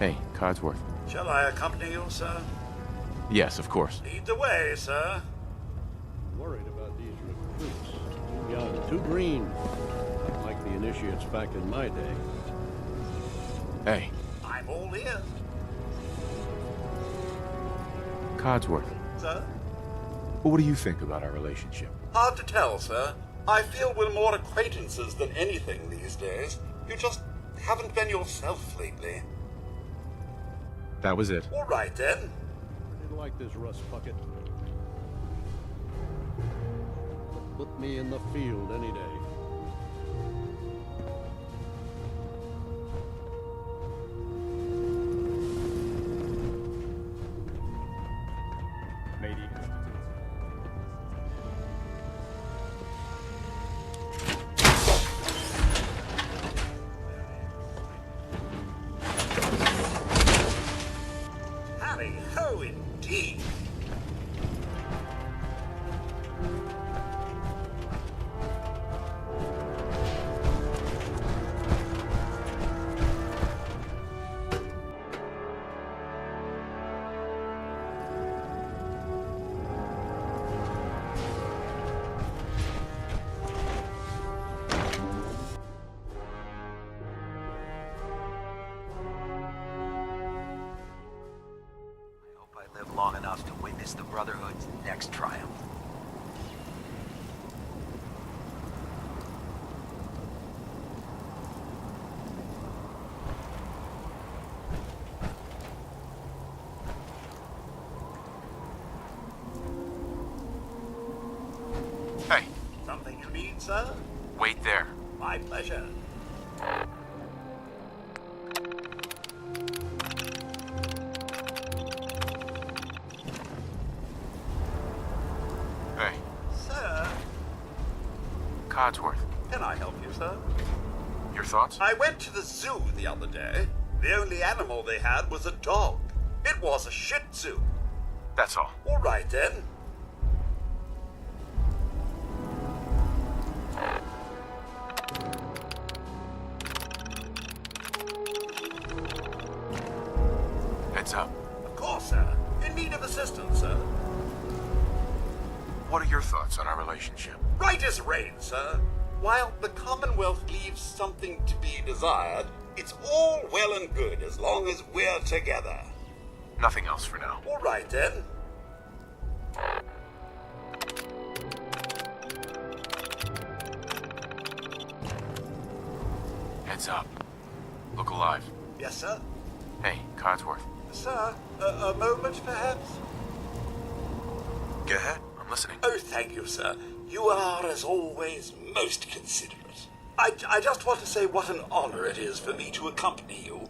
Hey, Codsworth. Shall I accompany you, sir? Yes, of course. Lead the way, sir. Worried about these recruits. Too young, too green. Not like the initiates back in my day. Hey, I'm all ears. Codsworth. Sir? What do you think about our relationship? Hard to tell, sir. I feel we're more acquaintances than anything these days. You just haven't been yourself lately. That was it. All right, then. I didn't like this rust bucket. Put me in the field any day. Matey. Harry ho, indeed. I hope I live long enough to witness the Brotherhood's next triumph. Hey, Something you need, sir? wait there. My pleasure. Hey, Sir? Codsworth. Can I help you, sir? Your thoughts? I went to the zoo the other day. The only animal they had was a dog. It was a Shih Tzu. That's all. All right, then. Heads up. Of course, sir. In need of assistance, sir. What are your thoughts on our relationship? Right as rain, sir. While the Commonwealth leaves something to be desired, it's all well and good as long as we're together. Nothing else for now. All right, then. Heads up. Look alive. Yes, sir. Hey, Codsworth. Sir, a moment, perhaps? Go ahead. I'm listening. Oh, thank you, sir. You are, as always, most considerate. I just want to say what an honor it is for me to accompany you.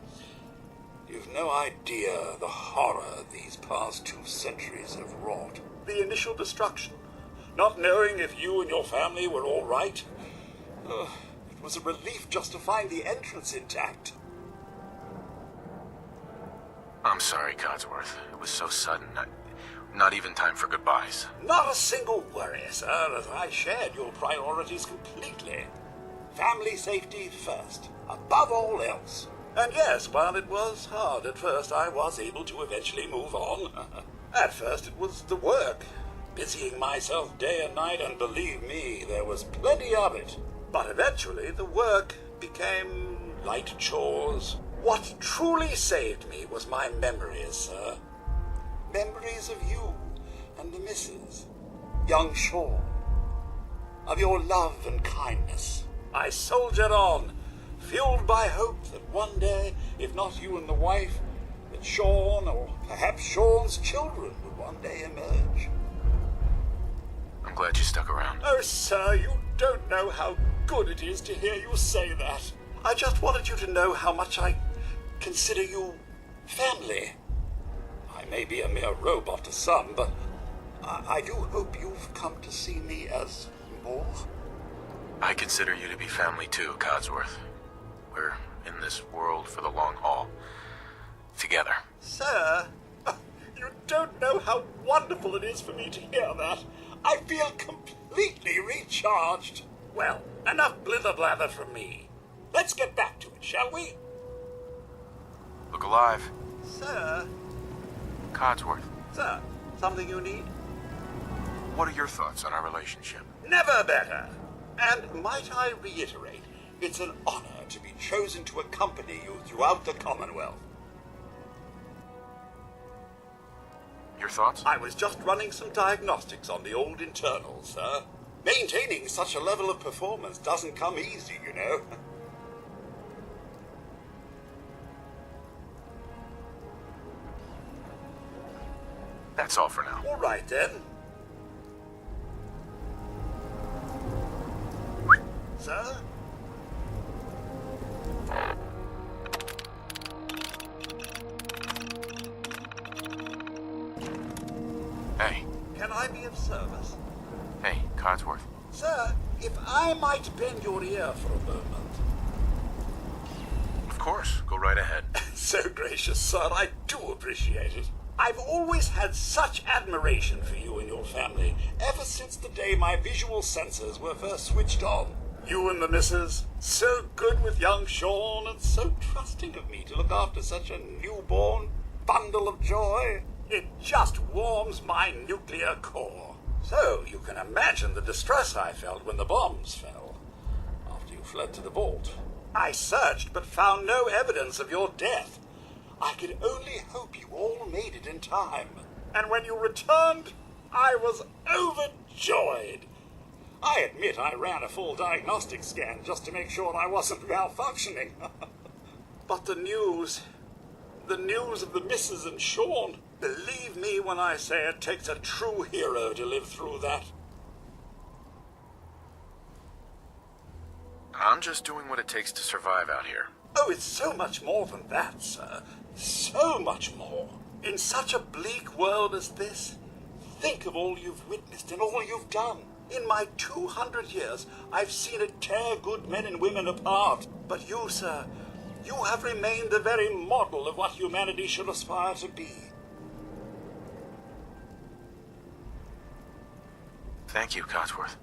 You've no idea the horror these past 2 centuries have wrought. The initial destruction, not knowing if you and your family were all right. It was a relief just to find the entrance intact. I'm sorry, Codsworth. It was so sudden. Not even time for goodbyes. Not a single worry, sir, as I shared your priorities completely. Family safety first, above all else. And yes, while it was hard at first, I was able to eventually move on. At first it was the work, busying myself day and night, and believe me, there was plenty of it. But eventually the work became light chores. What truly saved me was my memories, sir. Memories of you and the missus, young Sean, of your love and kindness. I soldiered on, fueled by hope that one day, if not you and the wife, that Sean, or perhaps Sean's children, would one day emerge. I'm glad you stuck around. Oh, sir, you don't know how good it is to hear you say that. I just wanted you to know how much I consider you family. I may be a mere robot to some, but I do hope you've come to see me as more. I consider you to be family too, Codsworth. We're in this world for the long haul. Together. Sir, you don't know how wonderful it is for me to hear that. I feel completely recharged. Well, enough blither-blather from me. Let's get back to it, shall we? Look alive. Sir? Codsworth, Sir, something you need? what are your thoughts on our relationship? Never better. And might I reiterate, it's an honor to be chosen to accompany you throughout the Commonwealth. Your thoughts? I was just running some diagnostics on the old internals, sir. Maintaining such a level of performance doesn't come easy, you know. That's all for now. All right, then. Sir? Hey, Can I be of service? hey, Codsworth. Sir, if I might bend your ear for a moment. Of course, go right ahead. So gracious, sir, I do appreciate it. I've always had such admiration for you and your family, ever since the day my visual sensors were first switched on. You and the missus, so good with young Sean, and so trusting of me to look after such a newborn bundle of joy. It just warms my nuclear core. So you can imagine the distress I felt when the bombs fell, after you fled to the vault. I searched but found no evidence of your death. I could only hope you all made it in time. And when you returned, I was overjoyed. I admit I ran a full diagnostic scan just to make sure I wasn't malfunctioning. But the news of the missus and Sean, believe me when I say it takes a true hero to live through that. I'm just doing what it takes to survive out here. Oh, it's so much more than that, sir. So much more. In such a bleak world as this, think of all you've witnessed and all you've done. In my 200 years, I've seen it tear good men and women apart. But you, sir, you have remained the very model of what humanity should aspire to be. Thank you, Codsworth.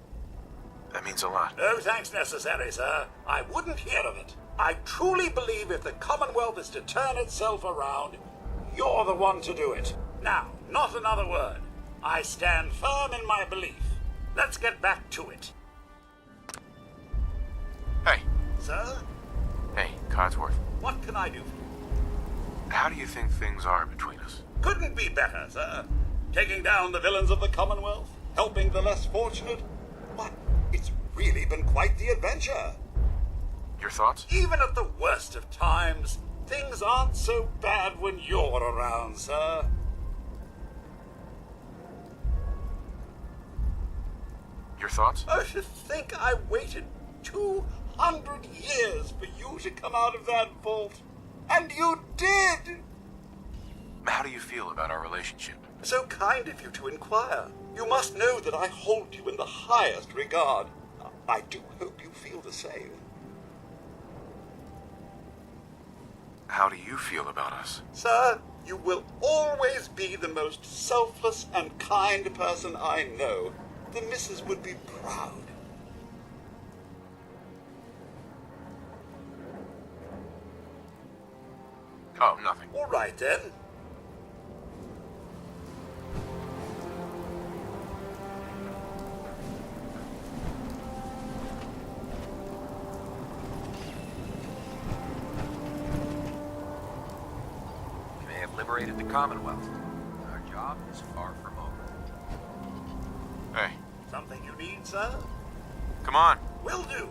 That means a lot. No thanks necessary, sir. I wouldn't hear of it. I truly believe if the Commonwealth is to turn itself around, you're the one to do it. Now, not another word. I stand firm in my belief. Let's get back to it. Hey, Sir, hey, Codsworth. what can I do for you? How do you think things are between us? Couldn't be better, sir. Taking down the villains of the Commonwealth, helping the less fortunate. Why, it's really been quite the adventure. Your thoughts? Even at the worst of times, things aren't so bad when you're around, sir. Your thoughts? Oh, to think I waited 200 years for you to come out of that vault. And you did! How do you feel about our relationship? So kind of you to inquire. You must know that I hold you in the highest regard. I do hope you feel the same. How do you feel about us? Sir, you will always be the most selfless and kind person I know. The missus would be proud. Oh, nothing. All right, then. We may have liberated the Commonwealth. Our job is far from over. Hey, Something you need, sir? come on. Will do.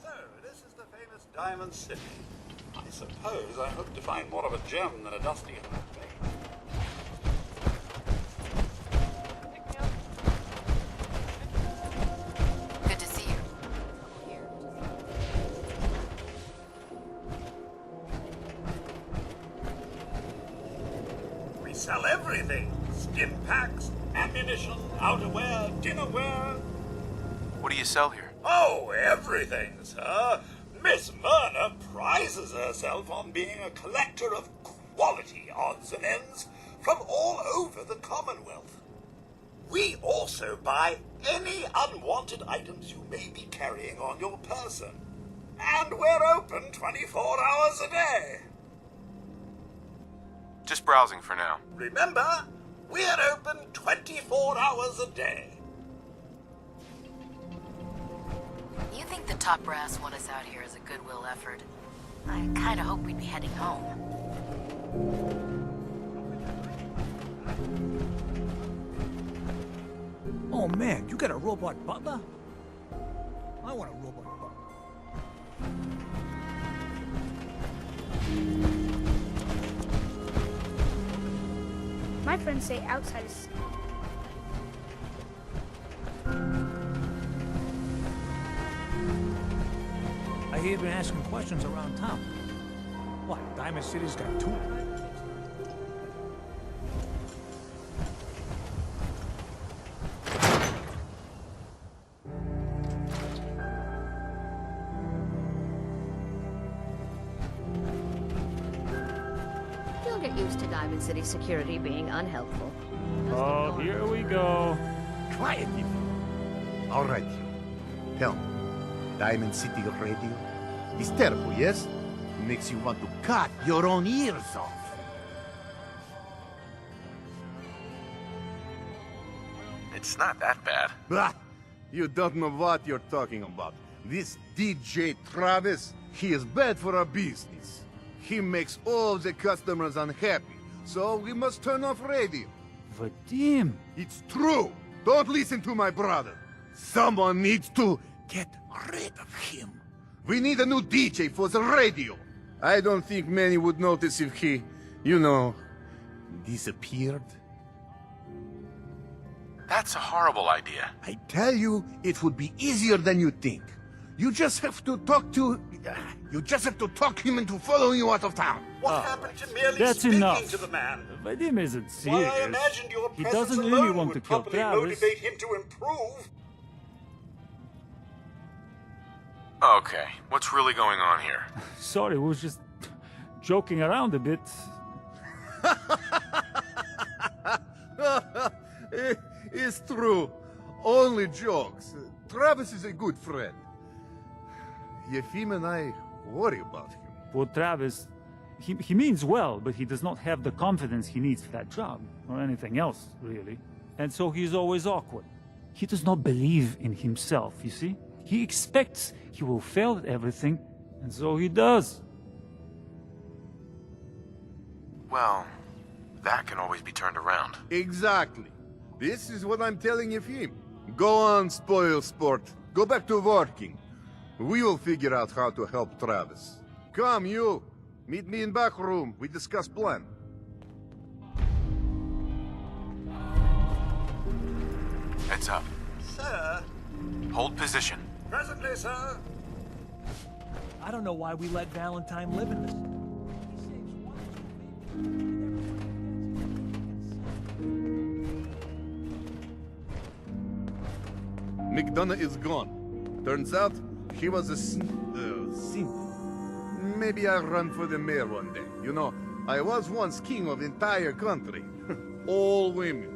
So, this is the famous Diamond City. I suppose I hope to find more of a gem than a dusty handbag. Good to see you. Here. We sell everything. Stim packs, ammunition, outerwear, dinnerware. What do you sell here? Oh, everything, sir. Miss Myrna prizes herself on being a collector of quality odds and ends from all over the Commonwealth. We also buy any unwanted items you may be carrying on your person. And we're open 24 hours a day. Just browsing for now. Remember, we're open 24 hours a day. You think the top brass want us out here as a goodwill effort? I kinda hope we'd be heading home. Oh man, you got a robot butler? I want a robot butler. My friends say outside is... I hear you've been asking questions around town. What, Diamond City's got two? You'll get used to Diamond City security being unhelpful. Oh, here we go. Quiet, you. All right, tell me, Diamond City Radio is terrible, yes? Makes you want to cut your own ears off. It's not that bad. Bah! You don't know what you're talking about. This DJ Travis, he is bad for our business. He makes all the customers unhappy, so we must turn off radio. Vadim! It's true! Don't listen to my brother. Someone needs to get rid of him. We need a new DJ for the radio. I don't think many would notice if he, you know, disappeared. That's a horrible idea. I tell you, it would be easier than you think. You just have to talk to... You just have to talk him into following you out of town. What happened to merely That's speaking enough. to the man? Vadim isn't Why, serious. I imagined your He presence doesn't really alone want would to kill probably Travis. motivate him to improve. Okay, what's really going on here? Sorry, we was just joking around a bit. It's true. Only jokes. Travis is a good friend. Yefim and I worry about him. Poor Travis, he means well, but he does not have the confidence he needs for that job, or anything else, really. And so he's always awkward. He does not believe in himself, you see? He expects he will fail at everything, and so he does. Well, that can always be turned around. Exactly. This is what I'm telling Yefim. Go on, spoil sport. Go back to working. We will figure out how to help Travis. Come, you. Meet me in back room. We discuss plan. Heads up. Sir, Hold position. presently, sir. I don't know why we let Valentine live in this. He saves one. McDonough is gone. Turns out, he was a simp. Maybe I'll run for the mayor one day. You know, I was once king of entire country. All women.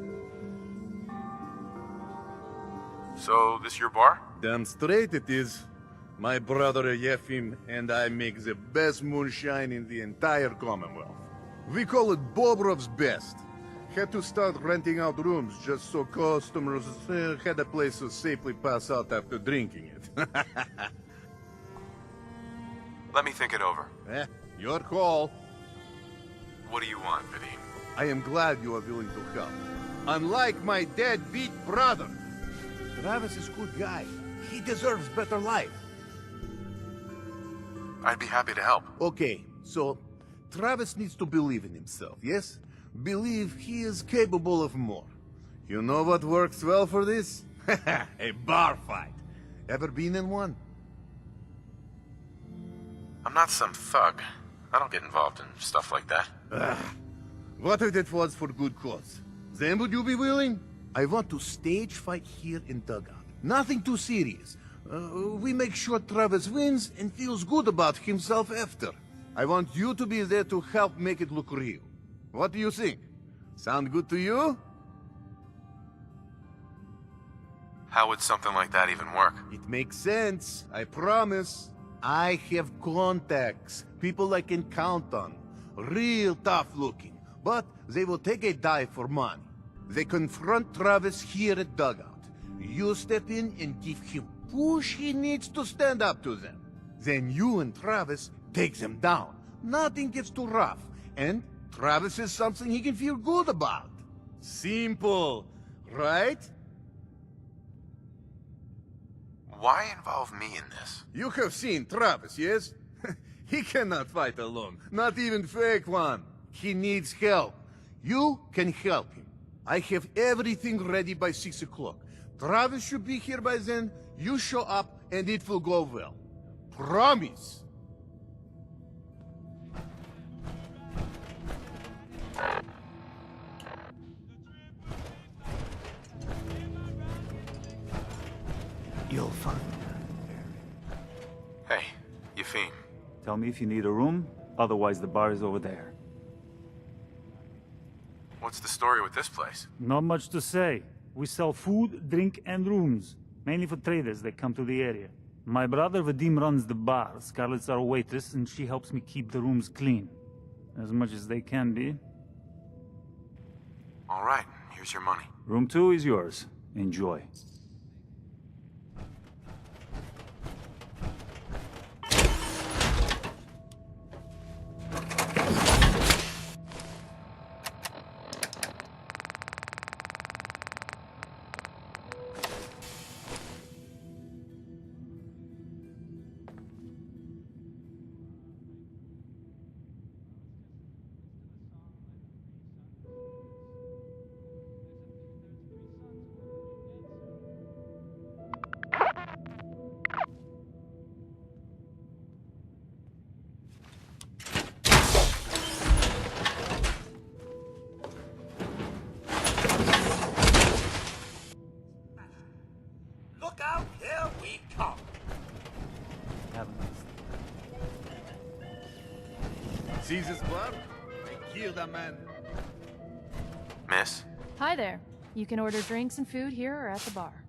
So, this your bar? Damn straight it is. My brother Yefim and I make the best moonshine in the entire Commonwealth. We call it Bobrov's Best. Had to start renting out rooms just so customers had a place to safely pass out after drinking it. Let me think it over. Your call. What do you want, Vadim? I am glad you are willing to help. Unlike my deadbeat brother, Travis is a good guy. He deserves better life. I'd be happy to help. Okay, so Travis needs to believe in himself, yes? Believe he is capable of more. You know what works well for this? A bar fight. Ever been in one? I'm not some thug. I don't get involved in stuff like that. What if it was for good cause? Then would you be willing? I want to stage fight here in Dugout. Nothing too serious. We make sure Travis wins and feels good about himself after. I want you to be there to help make it look real. What do you think? Sound good to you? How would something like that even work? It makes sense, I promise. I have contacts, people I can count on. Real tough looking, but they will take a dive for money. They confront Travis here at Dugout. You step in and give him push he needs to stand up to them. Then you and Travis take them down. Nothing gets too rough, and Travis is something he can feel good about. Simple, right? Why involve me in this? You have seen Travis, yes? He cannot fight alone, not even fake one. He needs help. You can help him. I have everything ready by 6 o'clock. Travis should be here by then. You show up and it will go well. Promise. You'll find. Hey, Yefim. Tell me if you need a room, otherwise the bar is over there. What's the story with this place? Not much to say. We sell food, drink, and rooms, mainly for traders that come to the area. My brother Vadim runs the bar. Scarlett's our waitress, and she helps me keep the rooms clean. As much as they can be. All right, here's your money. Room 2 is yours. Enjoy. Look out, here we come. Have a nice See this bar? I killed a man. Miss, Hi there. You can order drinks and food here or at the bar.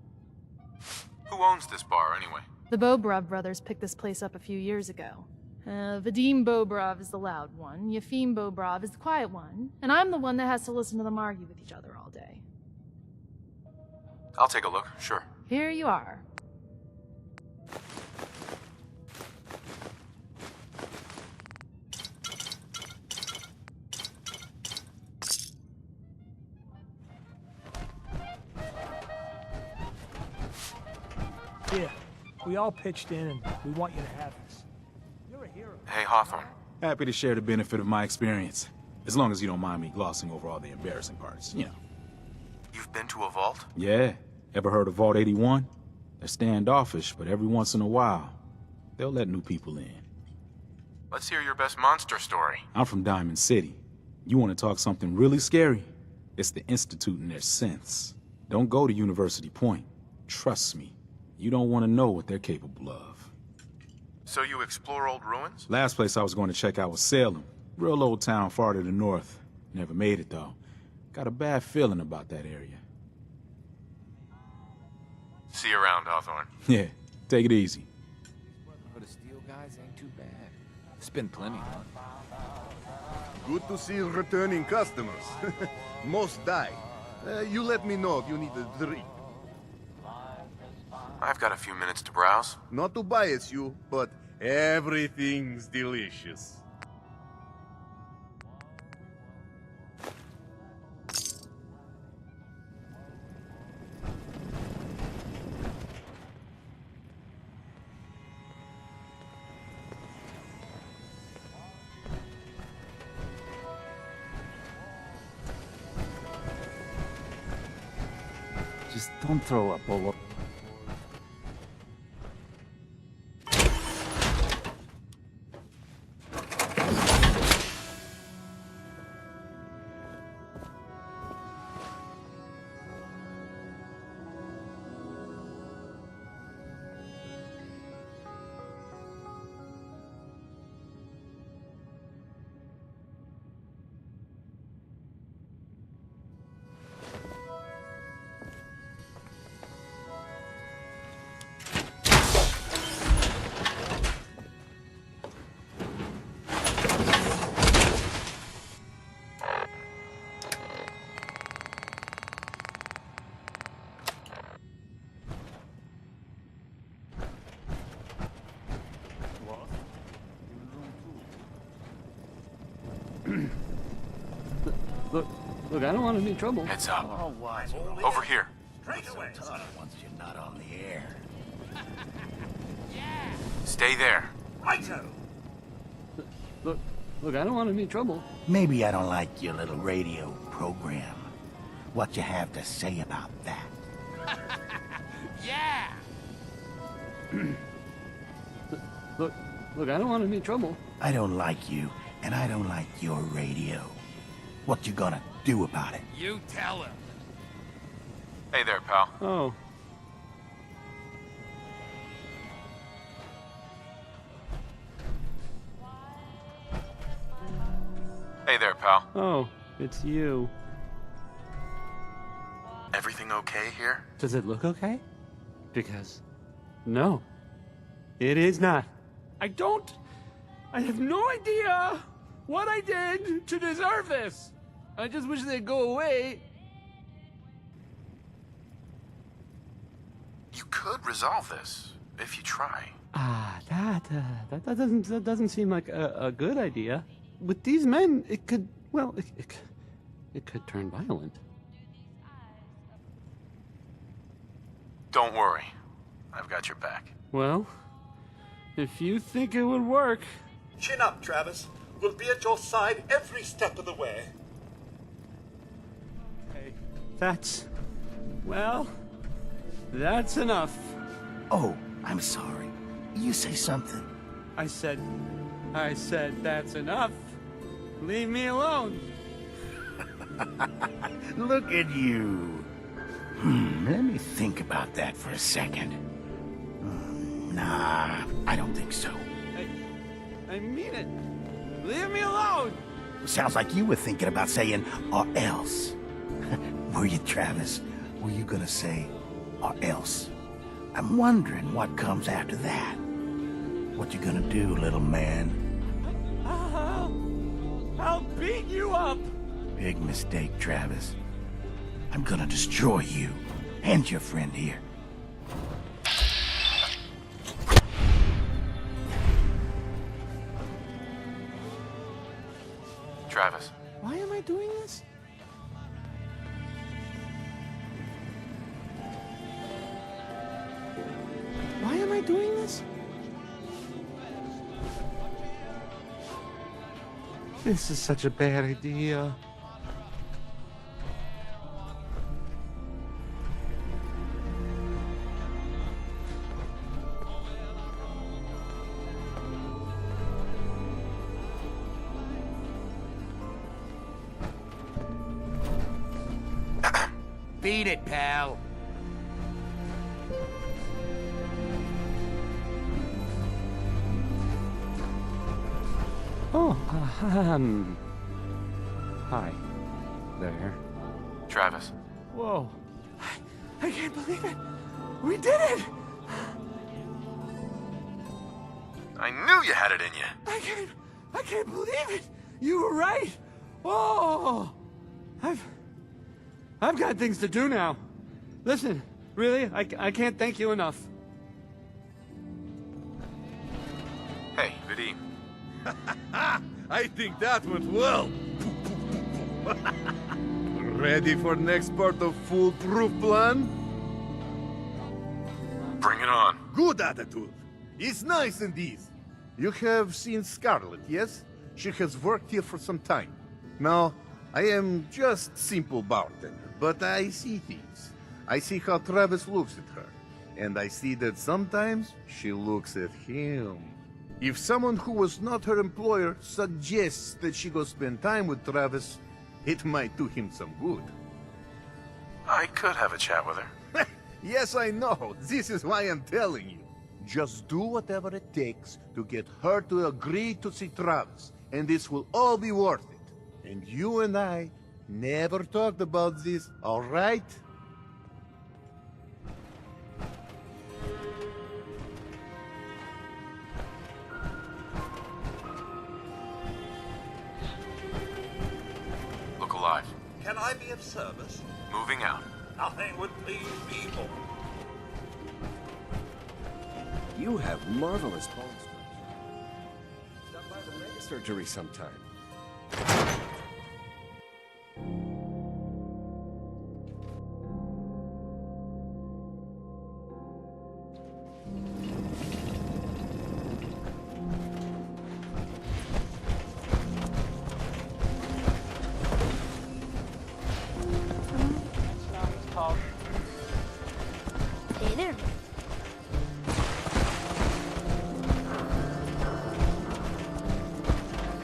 who owns this bar anyway? The Bobrov brothers picked this place up a few years ago. Vadim Bobrov is the loud one, Yefim Bobrov is the quiet one, and I'm the one that has to listen to them argue with each other all day. I'll take a look, sure. Here you are. Here, we all pitched in and we want you to have this. You're a hero. Hey, Hawthorne. Happy to share the benefit of my experience. As long as you don't mind me glossing over all the embarrassing parts, you know. You've been to a vault? Yeah. Ever heard of Vault 81? They're standoffish, but every once in a while, they'll let new people in. Let's hear your best monster story. I'm from Diamond City. You want to talk something really scary? It's the Institute and their synths. Don't go to University Point. Trust me. You don't want to know what they're capable of. So you explore old ruins? Last place I was going to check out was Salem. Real old town far to the north. Never made it, though. Got a bad feeling about that area. See you around, Hawthorne. Yeah, take it easy. Brotherhood of Steel guys ain't too bad. Spend plenty of money. Good to see returning customers. Most die. You let me know if you need a drink. I've got a few minutes to browse. Not to bias you, but everything's delicious. Just don't throw up all over. Look, I don't want any trouble. Heads up. All wise. Over here. Straight away, son. Once you're not on the air. Stay there. Righto. Look, I don't want any trouble. Maybe I don't like your little radio program. What you have to say about that? Look, I don't want any trouble. I don't like you, and I don't like your radio. What you gonna do about it? You tell him. Hey there, pal. Oh. Hey there, pal. Oh, it's you. Everything okay here? Does it look okay? Because... no. It is not. I have no idea what I did to deserve this. I just wish they'd go away. You could resolve this, if you try. That doesn't seem like a good idea. With these men, it could, well, it could turn violent. Don't worry. I've got your back. Well, if you think it would work... Chin up, Travis. We'll be at your side every step of the way. Hey, that's enough. Oh, I'm sorry. You say something. I said that's enough. Leave me alone. Look at you. Let me think about that for a second. Nah, I don't think so. I mean it. Leave me alone. Sounds like you were thinking about saying, or else. Were you, Travis? Were you gonna say, or else? I'm wondering what comes after that. What you gonna do, little man? I'll beat you up. Big mistake, Travis. I'm gonna destroy you and your friend here. Travis. Why am I doing this? Why am I doing this? This is such a bad idea. Beat it, pal. Oh, hi. There. Travis. Whoa. I can't believe it. We did it! I knew you had it in you. I can't believe it. You were right. Oh, I've got things to do now. Listen, really, I can't thank you enough. Hey, Vadim. I think that went well. Ready for next part of foolproof plan? Bring it on. Good attitude. It's nice indeed. You have seen Scarlet, yes? She has worked here for some time. Now, I am just simple bartender, but I see things. I see how Travis looks at her, and I see that sometimes she looks at him. If someone who was not her employer suggests that she go spend time with Travis, it might do him some good. I could have a chat with her. Yes, I know. This is why I'm telling you. Just do whatever it takes to get her to agree to see Travis, and this will all be worth it. And you and I never talked about this, all right? Look alive. Can I be of service? Moving out. Nothing would please me more. You have marvelous bone structure. Stop by the mega surgery sometime.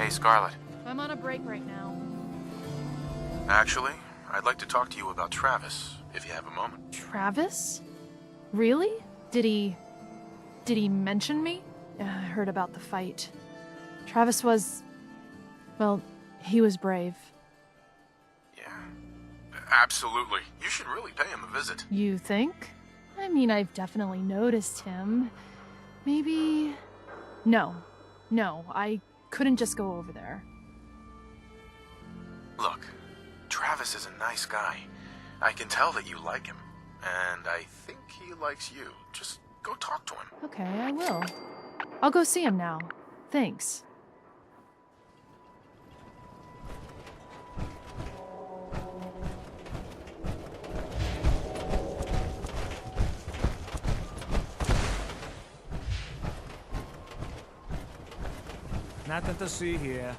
Hey, Scarlet. I'm on a break right now. Actually, I'd like to talk to you about Travis, if you have a moment. Travis? Really? Did he mention me? I heard about the fight. Travis was... well, he was brave. Yeah. Absolutely. You should really pay him a visit. You think? I mean, I've definitely noticed him. Maybe... No, I couldn't just go over there. Look, Travis is a nice guy. I can tell that you like him. And I think he likes you. Just go talk to him. Okay, I will. I'll go see him now. Thanks. Nothing to see here.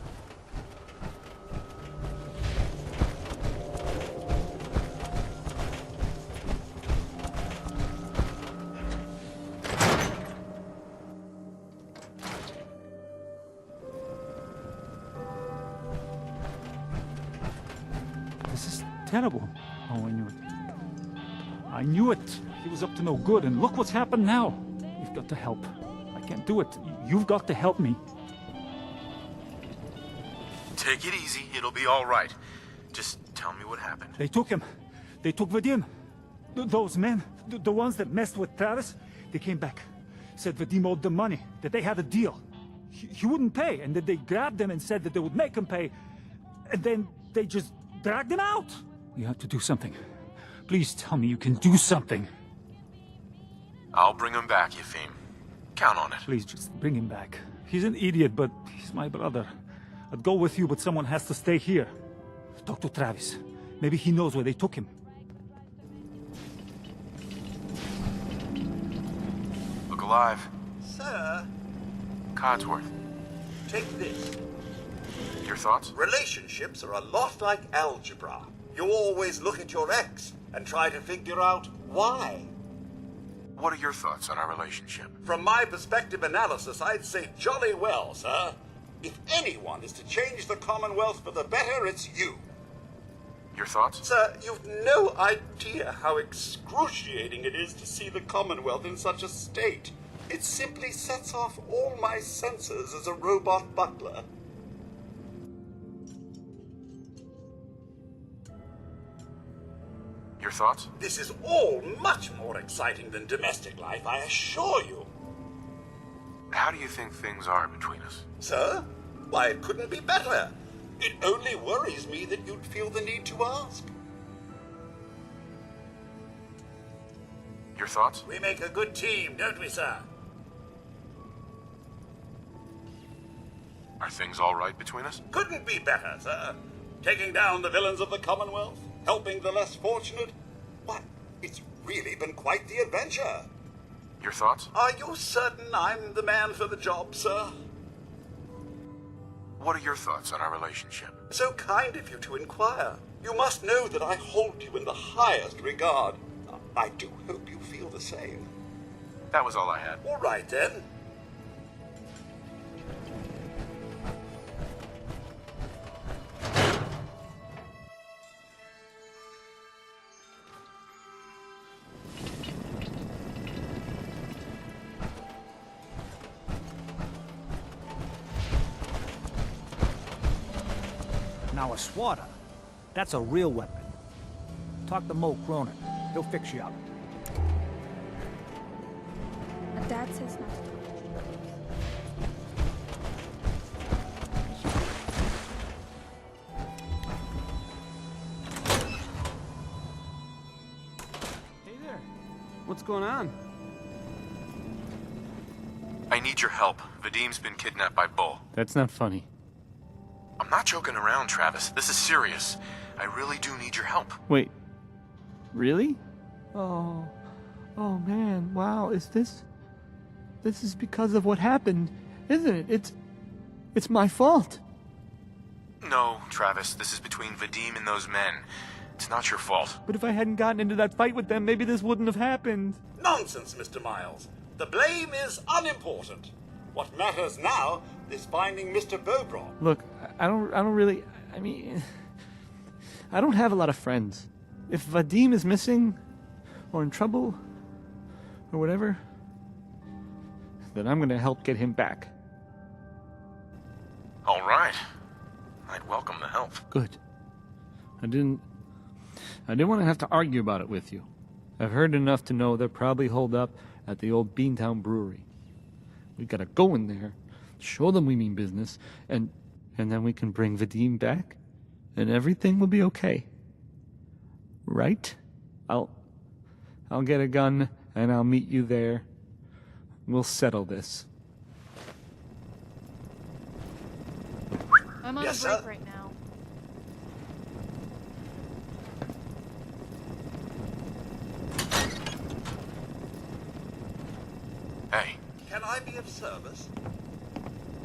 This is terrible. Oh, I knew it. I knew it. He was up to no good, and look what's happened now. We've got to help. I can't do it. You've got to help me. Take it easy. It'll be all right. Just tell me what happened. They took him. They took Vadim. Those men, the ones that messed with Travis, they came back. Said Vadim owed them money, that they had a deal. He wouldn't pay, and that they grabbed him and said that they would make him pay. And then they just dragged him out. You have to do something. Please tell me you can do something. I'll bring him back, Yefim. Count on it. Please just bring him back. He's an idiot, but he's my brother. I'd go with you, but someone has to stay here. Talk to Travis. Maybe he knows where they took him. Look alive. Sir, Codsworth. take this. Your thoughts? Relationships are a lot like algebra. You always look at your ex and try to figure out why. What are your thoughts on our relationship? From my perspective analysis, I'd say jolly well, sir. If anyone is to change the Commonwealth for the better, it's you. Your thoughts? Sir, you've no idea how excruciating it is to see the Commonwealth in such a state. It simply sets off all my senses as a robot butler. Your thoughts? This is all much more exciting than domestic life, I assure you. How do you think things are between us? Sir? Why, it couldn't be better. It only worries me that you'd feel the need to ask. Your thoughts? We make a good team, don't we, sir? Are things all right between us? Couldn't be better, sir. Taking down the villains of the Commonwealth, helping the less fortunate. Why, it's really been quite the adventure. Your thoughts? Are you certain I'm the man for the job, sir? What are your thoughts on our relationship? So kind of you to inquire. You must know that I hold you in the highest regard. I do hope you feel the same. That was all I had. All right, then. Now a swatter, that's a real weapon. Talk to Mo Cronin. He'll fix you up. My dad says not to. Hey there. What's going on? I need your help. Vadim's been kidnapped by Bull. That's not funny. I'm not joking around, Travis. This is serious. I really do need your help. Wait. Really? Oh man, wow, this is because of what happened, isn't it? It's my fault. No, Travis, this is between Vadim and those men. It's not your fault. But if I hadn't gotten into that fight with them, maybe this wouldn't have happened. Nonsense, Mr. Miles. The blame is unimportant. What matters now is finding Mr. Bobrov. Look, I don't really. I mean, I don't have a lot of friends. If Vadim is missing, or in trouble, or whatever, then I'm gonna help get him back. All right. I'd welcome the help. Good. I didn't want to have to argue about it with you. I've heard enough to know they're probably holed up at the old Beantown Brewery. We gotta go in there, show them we mean business, and then we can bring Vadim back, and everything will be okay. Right? I'll get a gun, and I'll meet you there. We'll settle this. I'm on Yes, a break sir. right now. Hey, Can I be of service?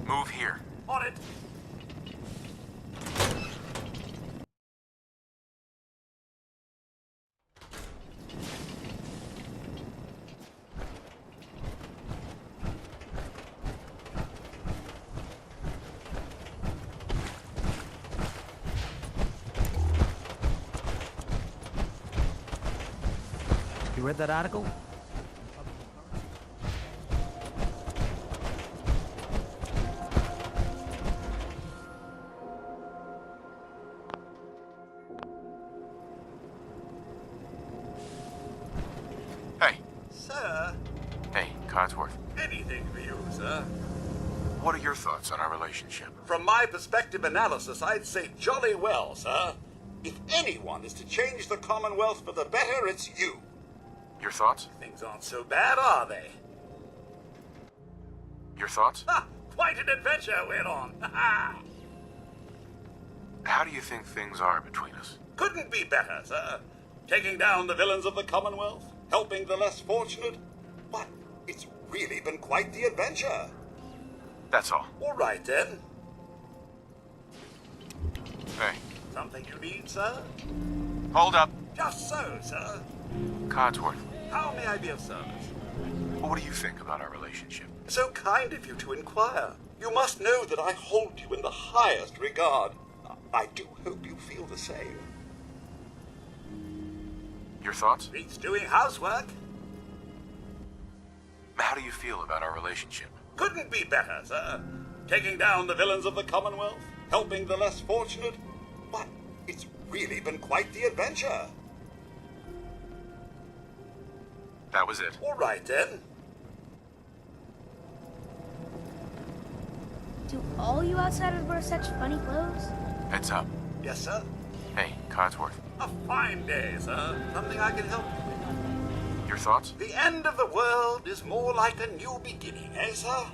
move here. On it. You read that article? Hey. Sir, Hey, Codsworth. anything for you, sir. What are your thoughts on our relationship? From my perspective analysis, I'd say jolly well, sir. If anyone is to change the Commonwealth for the better, it's you. Your thoughts? Things aren't so bad, are they? Your thoughts? Ha! Quite an adventure we're on. How do you think things are between us? Couldn't be better, sir. Taking down the villains of the Commonwealth, helping the less fortunate. But it's really been quite the adventure. That's all. All right, then. Hey, Something you need, sir? hold up. Just so, sir. Codsworth, How may I be of service? what do you think about our relationship? So kind of you to inquire. You must know that I hold you in the highest regard. I do hope you feel the same. Your thoughts? Beats doing housework. How do you feel about our relationship? Couldn't be better, sir. Taking down the villains of the Commonwealth, helping the less fortunate. But it's really been quite the adventure. That was it. All right, then. Do all you outsiders wear such funny clothes? Heads up. Yes, sir. Hey, Codsworth. A fine day, sir. Something I can help you with. Your thoughts? The end of the world is more like a new beginning, eh, sir?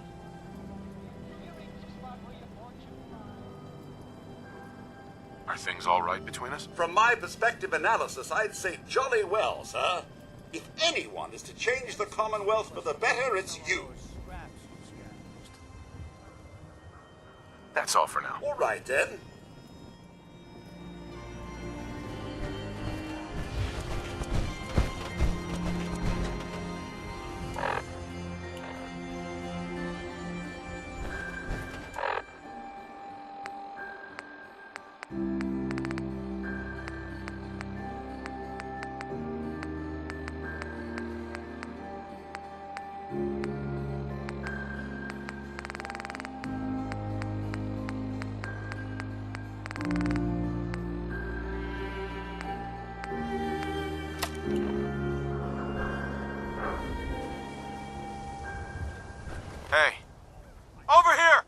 Are things all right between us? From my perspective analysis, I'd say jolly well, sir. If anyone is to change the Commonwealth for the better, it's you. That's all for now. All right, then. Hey. Over here!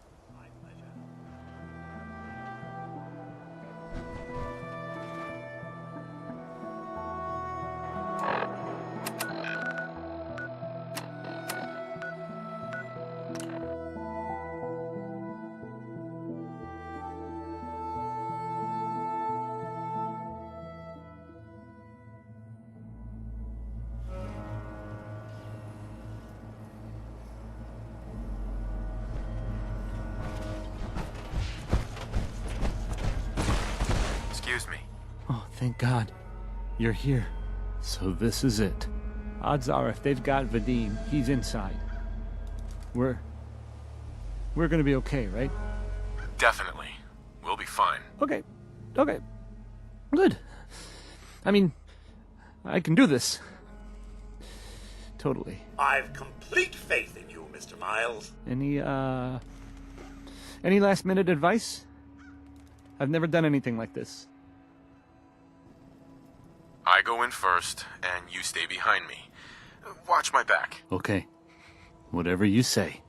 Excuse me. Oh, thank God. You're here. So this is it. Odds are if they've got Vadim, he's inside. We're we're gonna be okay, right? Definitely. We'll be fine. Okay. Okay. Good. I mean, I can do this. Totally. I've complete faith in you, Mr. Miles. Any last minute advice? I've never done anything like this. I go in first, and you stay behind me. Watch my back. Okay. Whatever you say.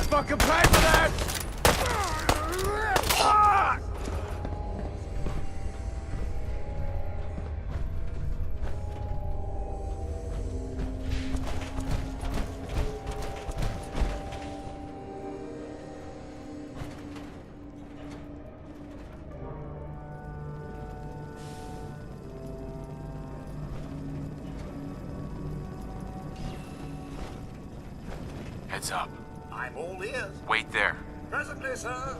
Fucking pay for that! Heads up. I'm all ears. Wait there. Presently, sir.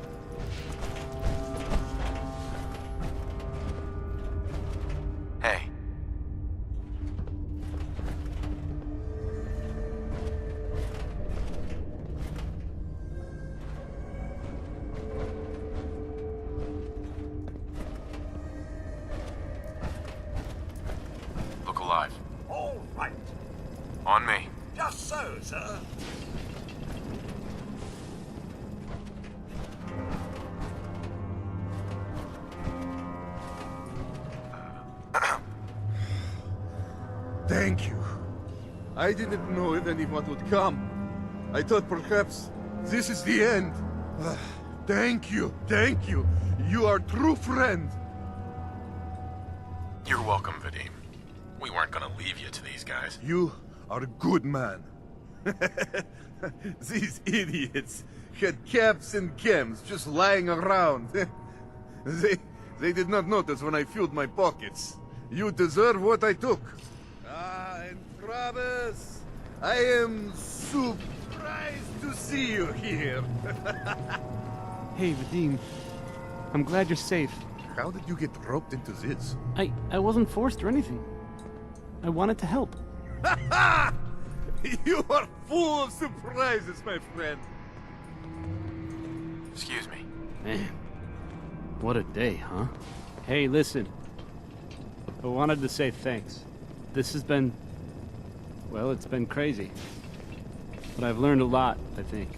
Hey. Look alive. All right. On me. Just so, sir. Thank you. I didn't know if anyone would come. I thought perhaps this is the end. Thank you. Thank you. You are a true friend. You're welcome, Vadim. We weren't gonna leave you to these guys. You are a good man. These idiots had caps and chems just lying around. They did not notice when I filled my pockets. You deserve what I took. And Travis, I am surprised to see you here. Hey, Vadim. I'm glad you're safe. How did you get roped into this? I wasn't forced or anything. I wanted to help. You are full of surprises, my friend. Excuse me. Man, what a day, huh? Hey, listen. I wanted to say thanks. This has been... well, it's been crazy. But I've learned a lot, I think.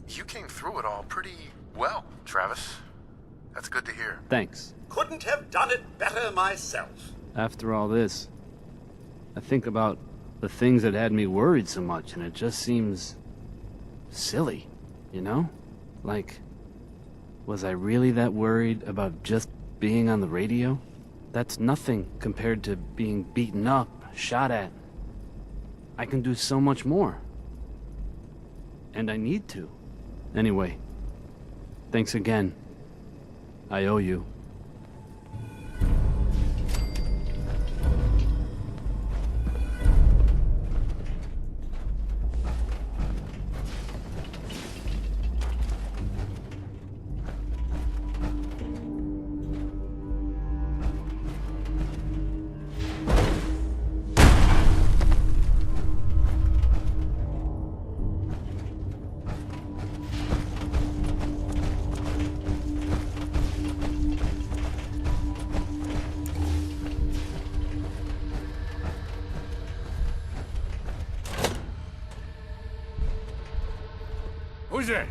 You came through it all pretty well, Travis. That's good to hear. Thanks. Couldn't have done it better myself. After all this, I think about the things that had me worried so much, and it just seems... silly, you know? Like, was I really that worried about just being on the radio? That's nothing compared to being beaten up, shot at. I can do so much more. And I need to. Anyway, thanks again. I owe you. Use it!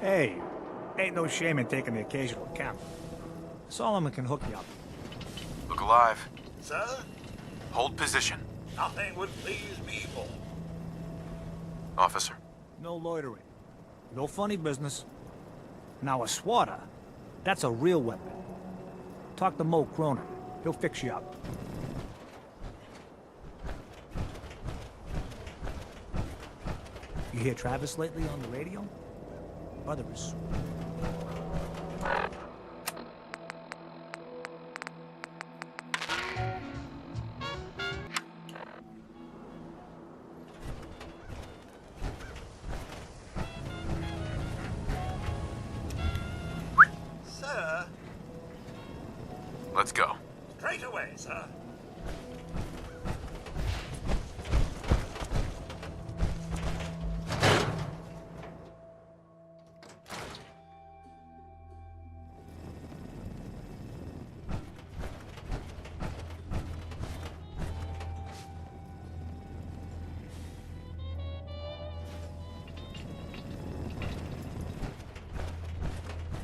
Hey, ain't no shame in taking the occasional camp. Solomon can hook you up. Look alive. Sir, Hold position. nothing would please me more. Officer. No loitering. No funny business. Now a swatter, that's a real weapon. Talk to Mo Cronin. He'll fix you up. You hear Travis lately on the radio? Brother is... Sir, Let's go. straight away, sir.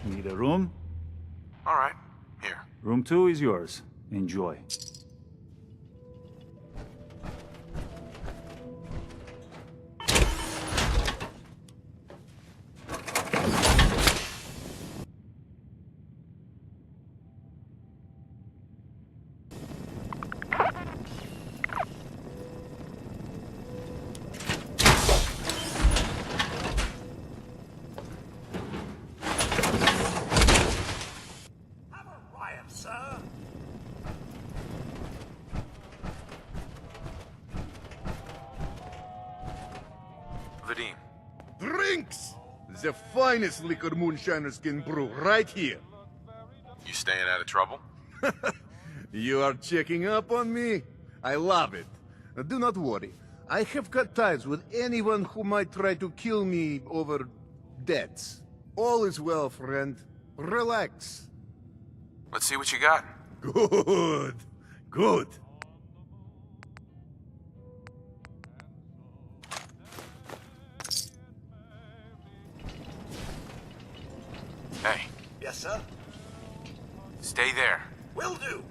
Need a room? All right. Here. Room 2 is yours. Enjoy. Have a riot, sir. Vadim. Drinks! The finest liquor moonshiners can brew right here. You staying out of trouble? You are checking up on me? I love it. Do not worry. I have cut ties with anyone who might try to kill me over debts. All is well, friend. Relax. Let's see what you got. Good. Good. Hey, Yes, sir. stay there. Will do.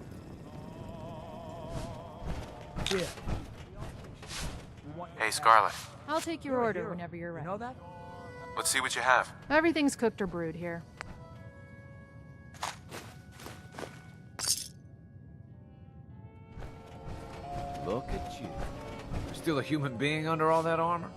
Here. Hey, Scarlet. I'll take your order whenever you're ready. You know that? Let's see what you have. Everything's cooked or brewed here. Look at you. Still a human being under all that armor?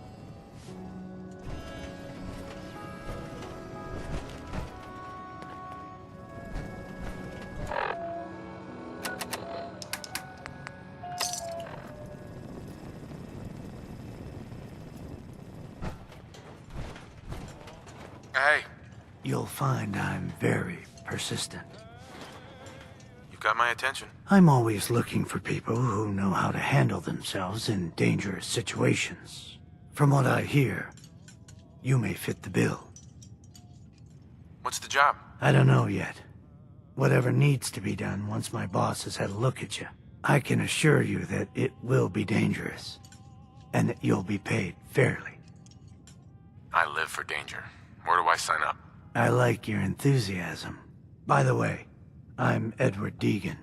Hey, You'll find I'm very persistent. you've got my attention. I'm always looking for people who know how to handle themselves in dangerous situations. From what I hear, you may fit the bill. What's the job? I don't know yet. Whatever needs to be done once my boss has had a look at you. I can assure you that it will be dangerous, and that you'll be paid fairly. I live for danger. Where do I sign up? I like your enthusiasm. By the way, I'm Edward Deegan.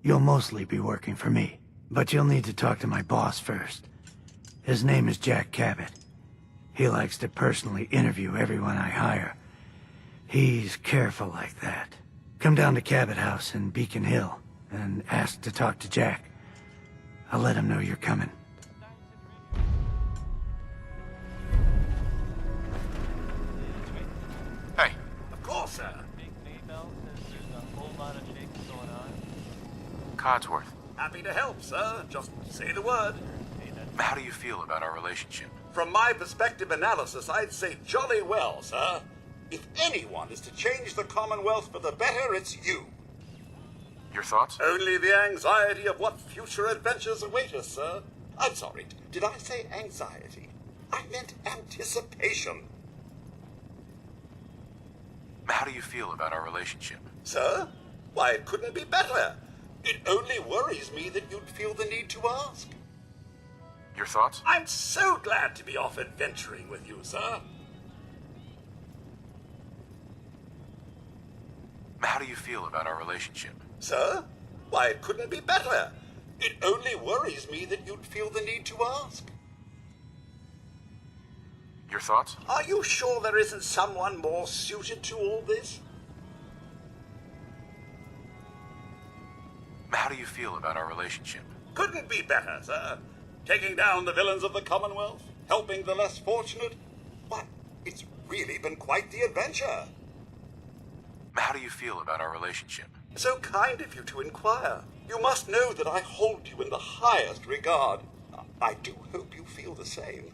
You'll mostly be working for me, but you'll need to talk to my boss first. His name is Jack Cabot. He likes to personally interview everyone I hire. He's careful like that. Come down to Cabot House in Beacon Hill and ask to talk to Jack. I'll let him know you're coming. Hey. Of course, sir. Codsworth, Happy to help, sir. Just say the word. how do you feel about our relationship? From my perspective analysis, I'd say jolly well, sir. If anyone is to change the Commonwealth for the better, it's you. Your thoughts? Only the anxiety of what future adventures await us, sir. I'm sorry, did I say anxiety? I meant anticipation. How do you feel about our relationship? Sir? Why, it couldn't be better. It only worries me that you'd feel the need to ask. Your thoughts? I'm so glad to be off adventuring with you, sir. How do you feel about our relationship? Sir? Why, it couldn't be better. It only worries me that you'd feel the need to ask. Your thoughts? Are you sure there isn't someone more suited to all this? How do you feel about our relationship? Couldn't be better, sir. Taking down the villains of the Commonwealth, helping the less fortunate. Why, it's really been quite the adventure. How do you feel about our relationship? So kind of you to inquire. You must know that I hold you in the highest regard. I do hope you feel the same.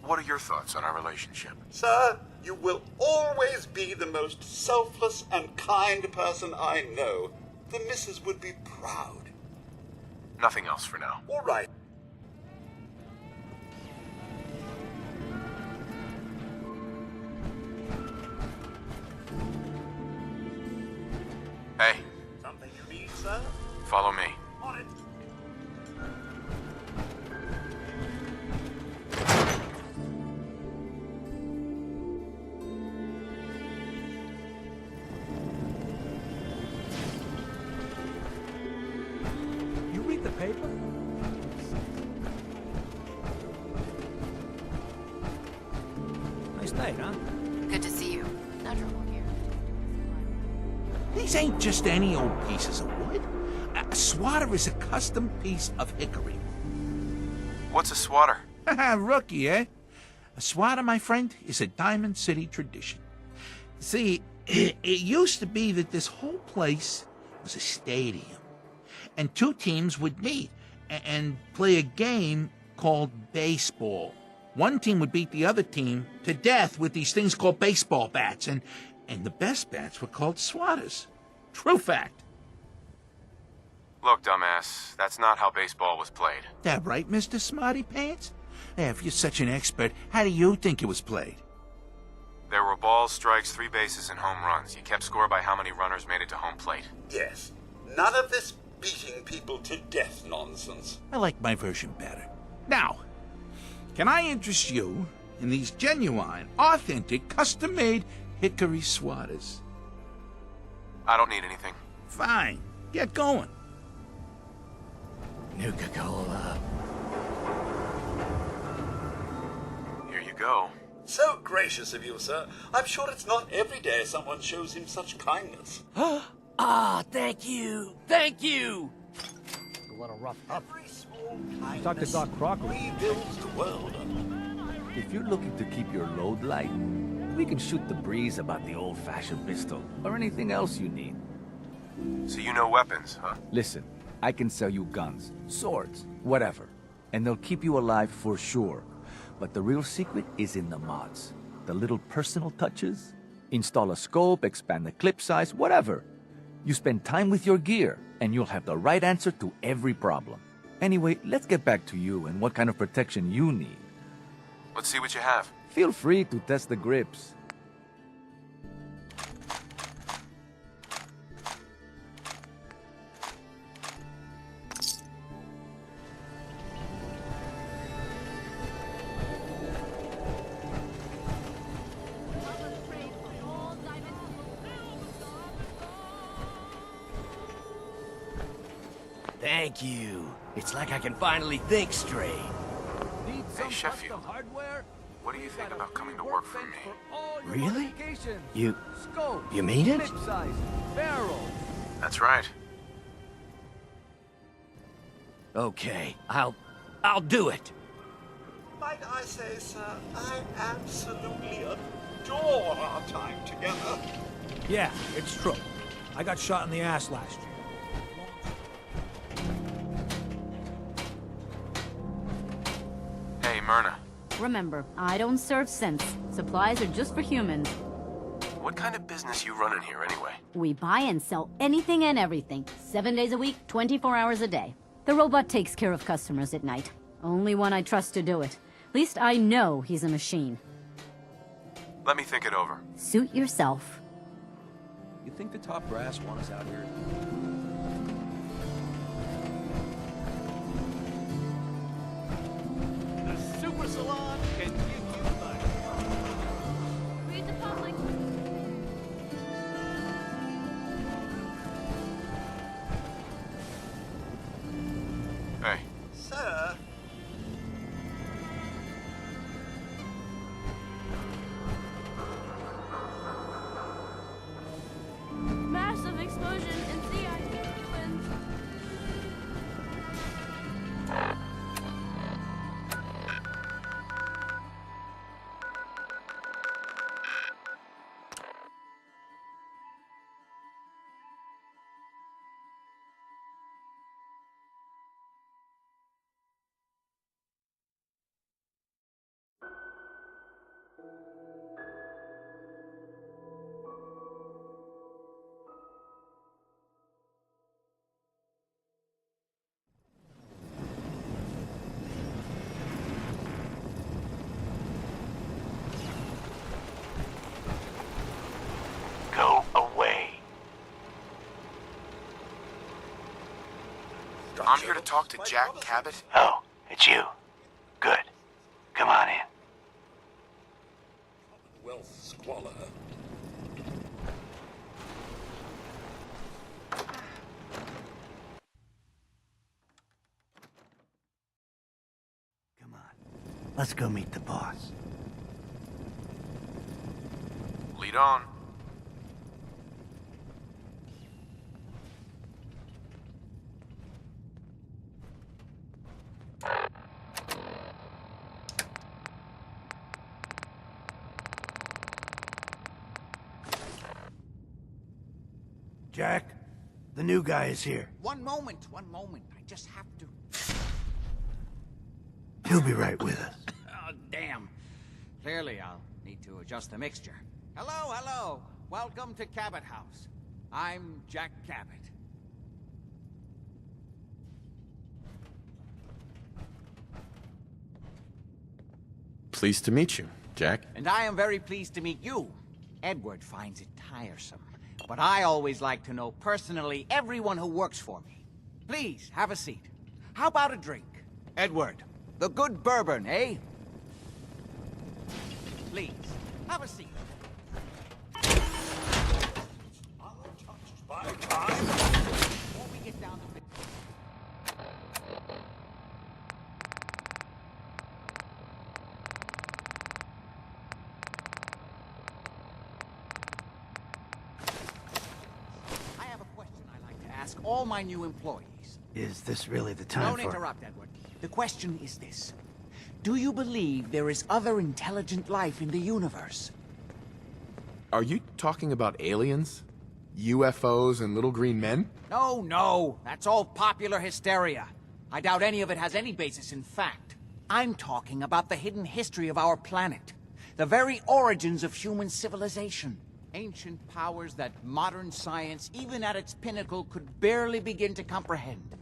What are your thoughts on our relationship? Sir, you will always be the most selfless and kind person I know. The missus would be proud. Nothing else for now. All right. Hey, Something you need, sir? follow me. On it. You read the paper? Nice night, huh? Good to see you. No trouble here. These ain't just any old pieces of wood. A swatter is a custom piece of hickory. What's a swatter? Rookie, eh? A swatter, my friend, is a Diamond City tradition. See, it used to be that this whole place was a stadium, and two teams would meet and play a game called baseball. One team would beat the other team to death with these things called baseball bats, and the best bats were called swatters. True fact. Look, dumbass, that's not how baseball was played. That right, Mr. Smarty Pants? If you're such an expert, how do you think it was played? There were balls, strikes, 3 bases, and home runs. You kept score by how many runners made it to home plate. Yes. None of this beating people to death nonsense. I like my version better. Now, can I interest you in these genuine, authentic, custom-made hickory swatters? I don't need anything. Fine. Get going. Nuka-Cola. Here you go. So gracious of you, sir. I'm sure it's not every day someone shows him such kindness. Ah, thank you. Thank you. A little rough up. Every small Talk to Doc Crocker. rebuilds the world. If you're looking to keep your load light, we can shoot the breeze about the old-fashioned pistol or anything else you need. So you know weapons, huh? Listen, I can sell you guns, swords, whatever, and they'll keep you alive for sure. But the real secret is in the mods. The little personal touches. Install a scope, expand the clip size, whatever. You spend time with your gear, and you'll have the right answer to every problem. Anyway, let's get back to you and what kind of protection you need. Let's see what you have. Feel free to test the grips. Thank you. It's like I can finally think straight. Hey, Sheffield. What do you think about coming to work for me? Really? You mean it? That's right. Okay, I'll do it. Might I say, sir, I absolutely adore our time together. Yeah, it's true. I got shot in the ass last year. Hey, Myrna. Remember, I don't serve synths. Supplies are just for humans. What kind of business you running here anyway? We buy and sell anything and everything. 7 days a week, 24 hours a day. The robot takes care of customers at night. Only one I trust to do it. At least I know he's a machine. Let me think it over. Suit yourself. You think the top brass want us out here? The Super Salon can give you money. Read the public. Hey. Sir? Massive explosion in CIP ruins. Go away. I'm here to talk to Jack Cabot. Oh, it's you. Good. Come on in. Wealth squalor. Come on. Let's go meet the boss. Lead on. Jack, the new guy is here. One moment. I just have to... He'll be right with us. Oh, damn. Clearly, I'll need to adjust the mixture. Hello. Welcome to Cabot House. I'm Jack Cabot. Pleased to meet you, Jack. And I am very pleased to meet you. Edward finds it tiresome, but I always like to know personally everyone who works for me. Please, have a seat. How about a drink? Edward, the good bourbon, eh? Please, have a seat. Untouched by time. Before we get down to business... I have a question I like to ask all my new employees. Is this really the time Don't for... interrupt, Edward. The question is this. Do you believe there is other intelligent life in the universe? Are you talking about aliens? UFOs and little green men? No. That's all popular hysteria. I doubt any of it has any basis in fact. I'm talking about the hidden history of our planet. The very origins of human civilization. Ancient powers that modern science, even at its pinnacle, could barely begin to comprehend.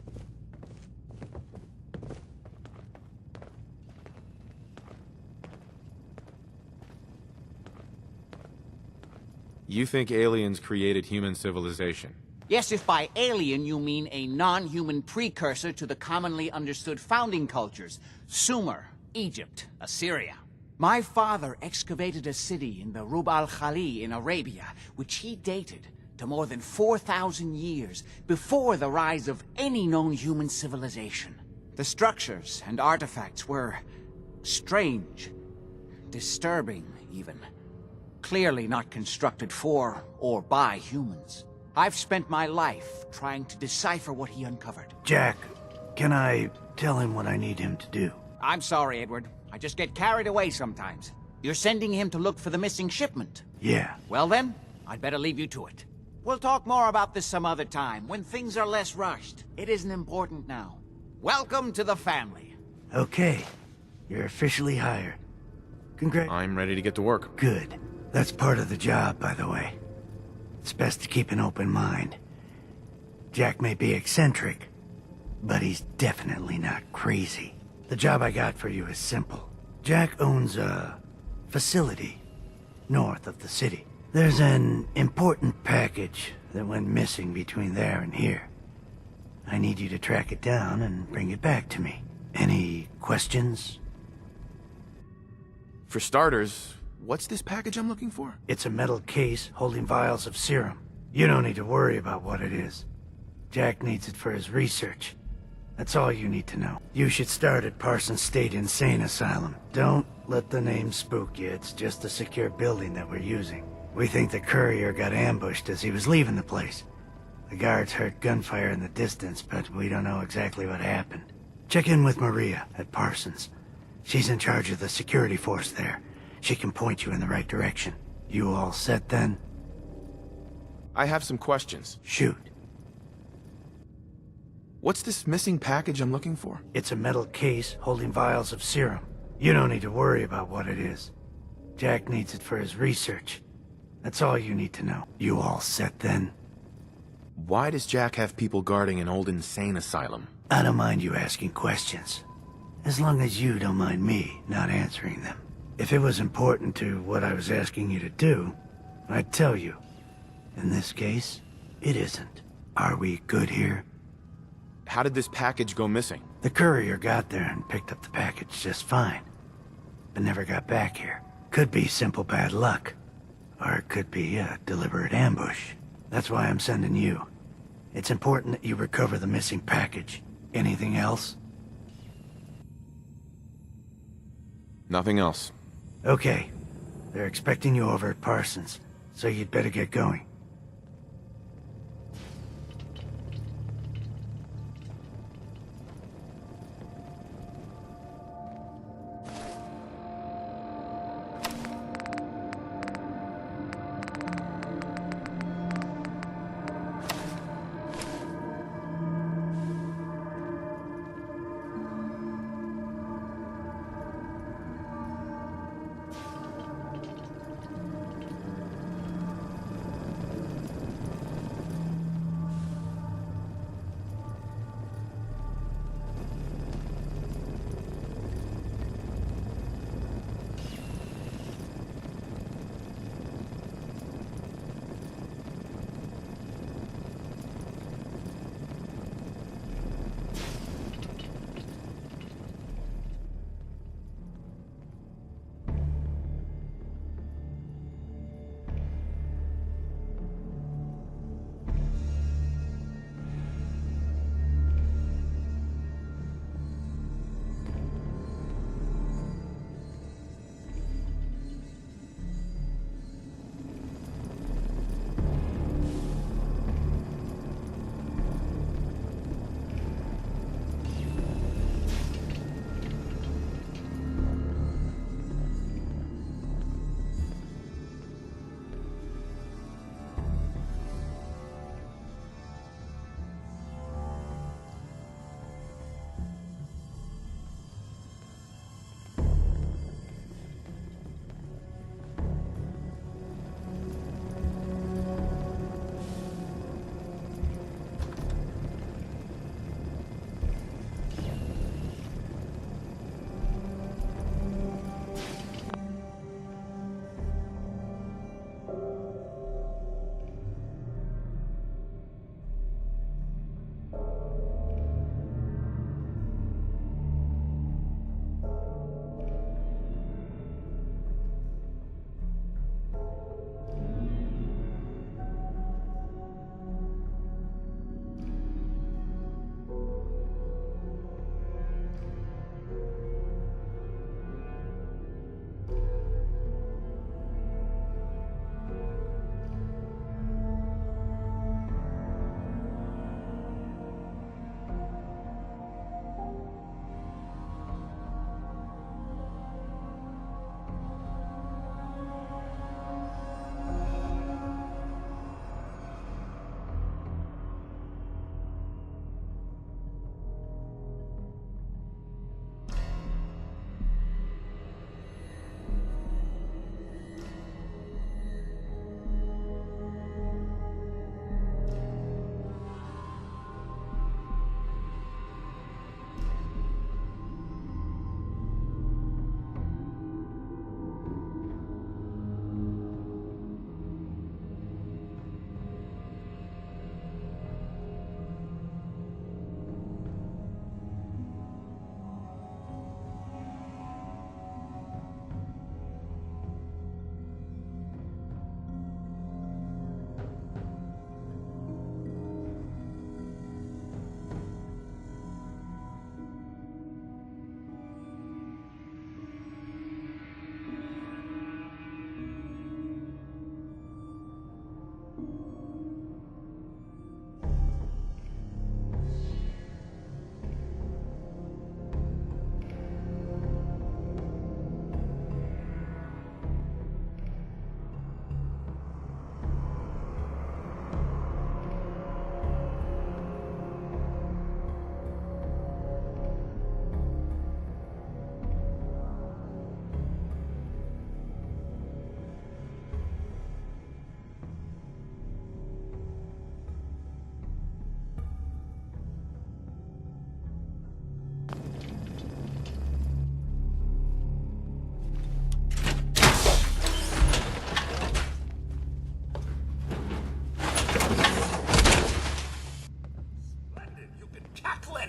You think aliens created human civilization? Yes, if by alien you mean a non-human precursor to the commonly understood founding cultures. Sumer, Egypt, Assyria. My father excavated a city in the Rub al-Khali in Arabia, which he dated to more than 4,000 years before the rise of any known human civilization. The structures and artifacts were strange, disturbing even. Clearly not constructed for or by humans. I've spent my life trying to decipher what he uncovered. Jack, can I tell him what I need him to do? I'm sorry, Edward. I just get carried away sometimes. You're sending him to look for the missing shipment. Yeah. Well then, I'd better leave you to it. We'll talk more about this some other time, when things are less rushed. It isn't important now. Welcome to the family. Okay. You're officially hired. I'm ready to get to work. Good. That's part of the job, by the way. It's best to keep an open mind. Jack may be eccentric, but he's definitely not crazy. The job I got for you is simple. Jack owns a facility north of the city. There's an important package that went missing between there and here. I need you to track it down and bring it back to me. Any questions? For starters, what's this package I'm looking for? It's a metal case holding vials of serum. You don't need to worry about what it is. Jack needs it for his research. That's all you need to know. You should start at Parsons State Insane Asylum. Don't let the name spook you. It's just a secure building that we're using. We think the courier got ambushed as he was leaving the place. The guards heard gunfire in the distance, but we don't know exactly what happened. Check in with Maria at Parsons. She's in charge of the security force there. She can point you in the right direction. You all set then? I have some questions. Shoot. What's this missing package I'm looking for? It's a metal case holding vials of serum. You don't need to worry about what it is. Jack needs it for his research. That's all you need to know. You all set then? Why does Jack have people guarding an old insane asylum? I don't mind you asking questions. As long as you don't mind me not answering them. If it was important to what I was asking you to do, I'd tell you. In this case, it isn't. Are we good here? How did this package go missing? The courier got there and picked up the package just fine, but never got back here. Could be simple bad luck, or it could be a deliberate ambush. That's why I'm sending you. It's important that you recover the missing package. Anything else? Nothing else. Okay. They're expecting you over at Parsons, so you'd better get going.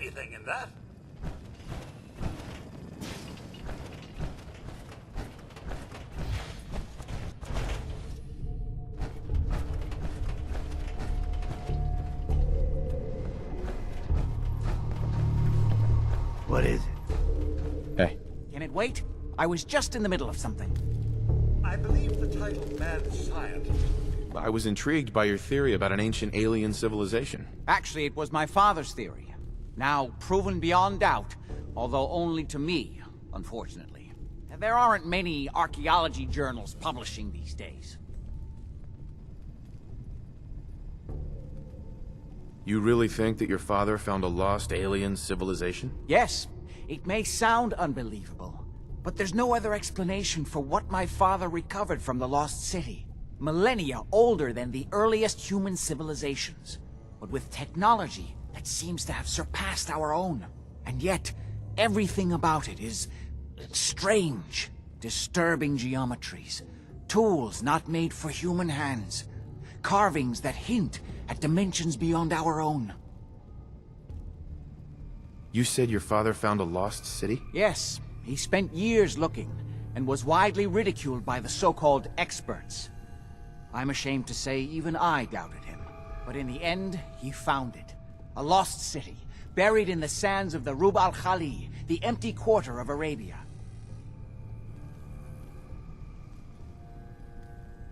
anything in that. What is it? Hey. Can it wait? I was just in the middle of something. I believe the title Mad Scientist. I was intrigued by your theory about an ancient alien civilization. Actually, it was my father's theory. Now proven beyond doubt, although only to me, unfortunately. There aren't many archaeology journals publishing these days. You really think that your father found a lost alien civilization? Yes, it may sound unbelievable, but there's no other explanation for what my father recovered from the lost city. Millennia older than the earliest human civilizations, but with technology that seems to have surpassed our own. And yet, everything about it is strange. Disturbing geometries, tools not made for human hands, carvings that hint at dimensions beyond our own. You said your father found a lost city? Yes, he spent years looking, and was widely ridiculed by the so-called experts. I'm ashamed to say even I doubted him. But in the end, he found it. A lost city, buried in the sands of the Rub al-Khali, the empty quarter of Arabia.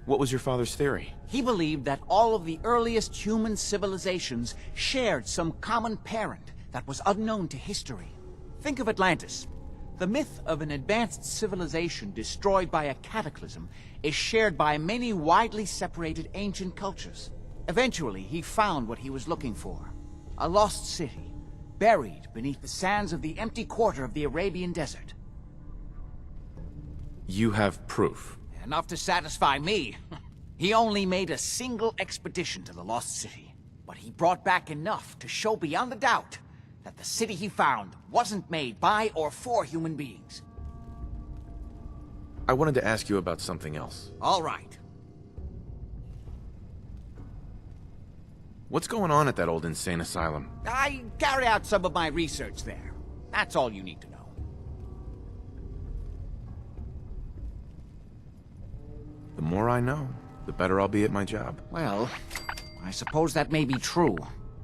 What was your father's theory? He believed that all of the earliest human civilizations shared some common parent that was unknown to history. Think of Atlantis. The myth of an advanced civilization destroyed by a cataclysm is shared by many widely separated ancient cultures. Eventually, he found what he was looking for. A lost city, buried beneath the sands of the empty quarter of the Arabian desert. You have proof. Enough to satisfy me. He only made a single expedition to the lost city, but he brought back enough to show beyond a doubt that the city he found wasn't made by or for human beings. I wanted to ask you about something else. All right. What's going on at that old insane asylum? I carry out some of my research there. That's all you need to know. The more I know, the better I'll be at my job. Well, I suppose that may be true.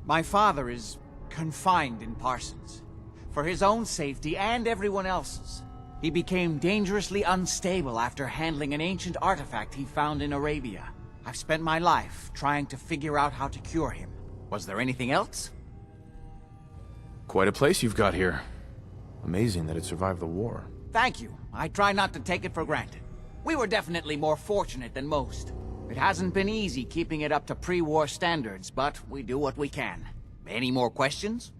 My father is confined in Parsons. For his own safety and everyone else's. He became dangerously unstable after handling an ancient artifact he found in Arabia. I've spent my life trying to figure out how to cure him. Was there anything else? Quite a place you've got here. Amazing that it survived the war. Thank you. I try not to take it for granted. We were definitely more fortunate than most. It hasn't been easy keeping it up to pre-war standards, but we do what we can. Any more questions?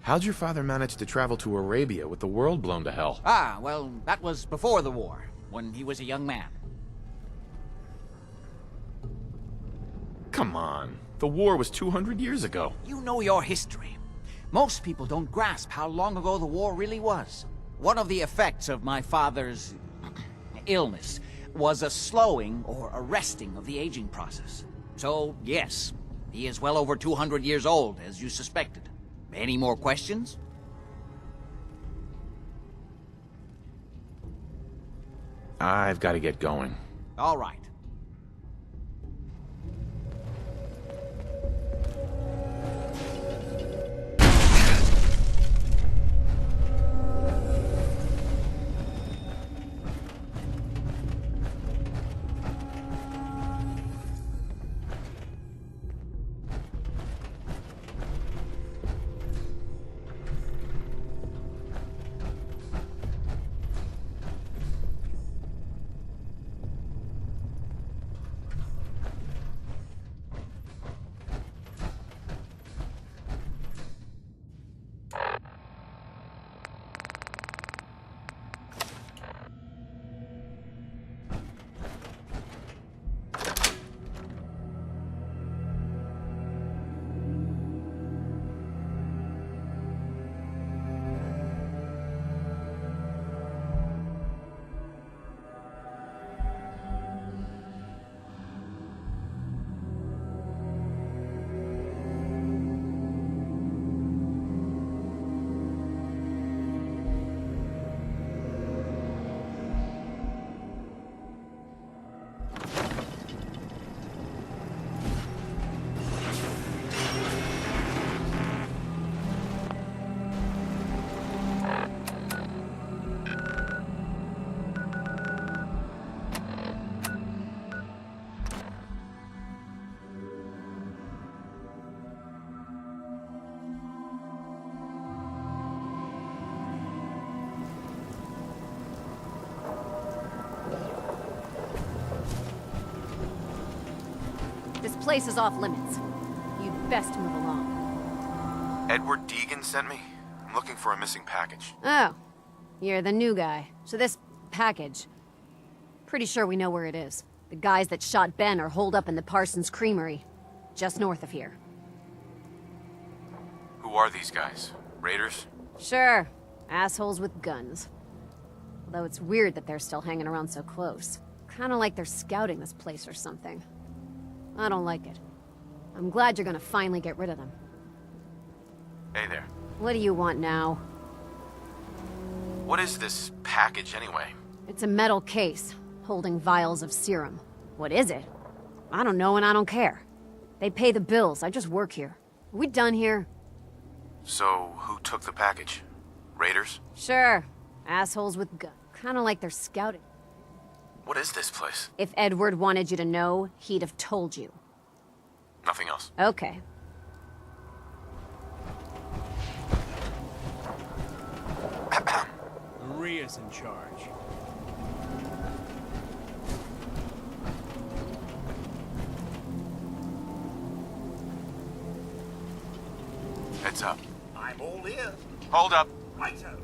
How'd your father manage to travel to Arabia with the world blown to hell? Ah, well, that was before the war, when he was a young man. Come on. The war was 200 years ago. You know your history. Most people don't grasp how long ago the war really was. One of the effects of my father's illness was a slowing or arresting of the aging process. So, yes, he is well over 200 years old, as you suspected. Any more questions? I've got to get going. All right. This place is off limits. You'd best move along. Edward Deegan sent me. I'm looking for a missing package. Oh, you're the new guy. So this package... Pretty sure we know where it is. The guys that shot Ben are holed up in the Parsons Creamery, just north of here. Who are these guys? Raiders? Sure. Assholes with guns. Although it's weird that they're still hanging around so close. Kinda like they're scouting this place or something. I don't like it. I'm glad you're gonna finally get rid of them. Hey there. What do you want now? What is this package anyway? It's a metal case, holding vials of serum. What is it? I don't know and I don't care. They pay the bills, I just work here. Are we done here? So, who took the package? Raiders? Sure. Assholes with guns. Kinda like they're scouting. What is this place? If Edward wanted you to know, he'd have told you. Nothing else. Okay. Maria's in charge. Heads up. I'm all ears. Hold up. Righto.